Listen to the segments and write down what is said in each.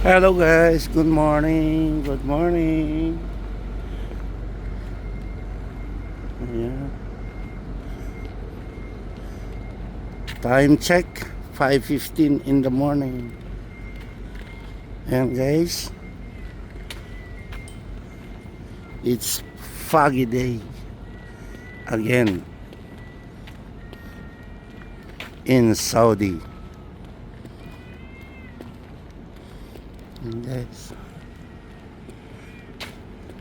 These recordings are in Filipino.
Hello guys, good morning, good morning. Ayan. Time check, 5:15 in the morning. Ayan guys, it's foggy day again in Saudi. Ayan guys,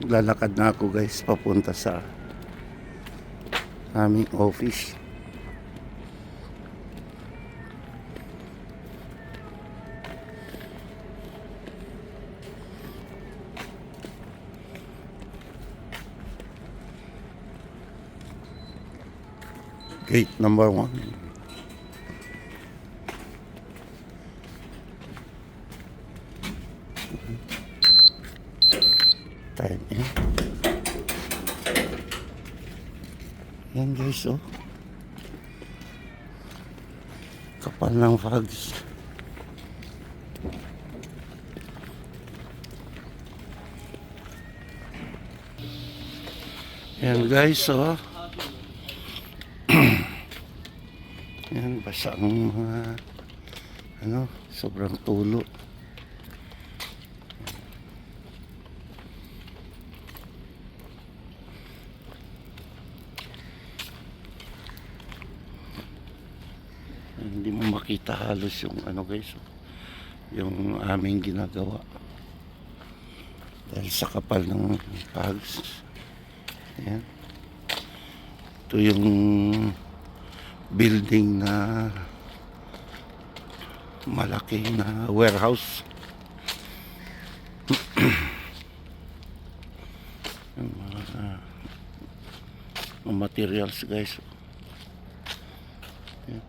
lalakad na ako guys papunta sa aming office. Gate number 1. Time in. Yan guys, oh. Kapal ng fogs. Yan guys, oh. Yan, basa ang mga sobrang tulo. Hindi mo makita halos yung guys, yung aming ginagawa dahil sa kapal ng fogs. Yan, ito yung building na malaki na warehouse. Yung mga materials guys. Yan.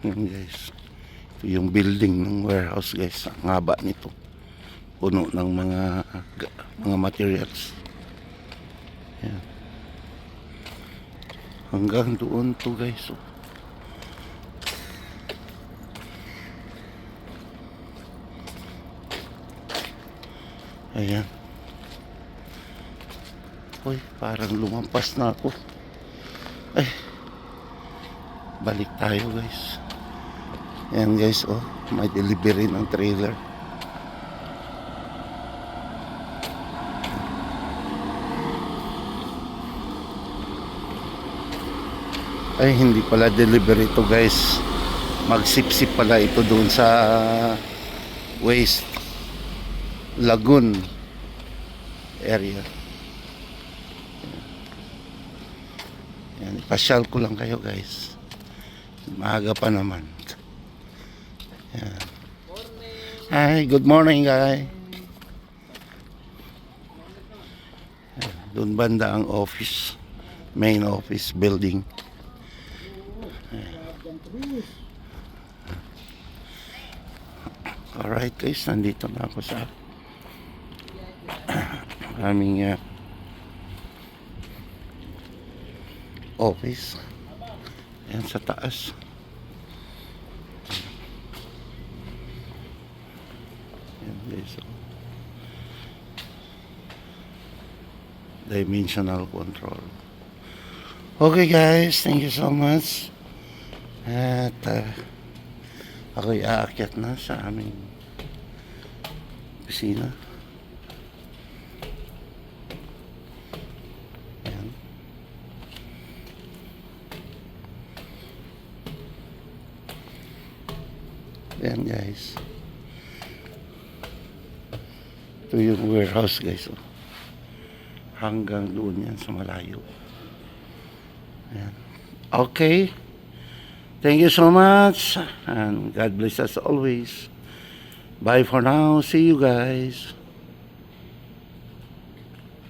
Yan guys, ito yung building ng warehouse guys. Ang haba nito, puno ng mga materials. Yan. Hanggang doon to guys, oh. Ayan. Uy, parang lumampas na ako. Ay, balik tayo guys. Ayan guys, oh, may delivery ng trailer. Ay, hindi pala delivery to guys. Magsipsip pala ito doon sa waste lagoon area. Yan, ipasyal ko lang kayo guys. Maaga pa naman. Yan. Hi, good morning guys. Doon banda ang office, main office building. Alright guys, nandito na ako sa aming office. Ayan sa taas. Ayan guys, dimensional control. Okay guys, thank you so much. At ako'y aakyat na sa aming opisina. Ayan. Ayan guys, ito yung warehouse guys, oh. Hanggang doon yan sa malayo. Ayan. Okay, thank you so much and God bless us always. Bye for now. See you guys.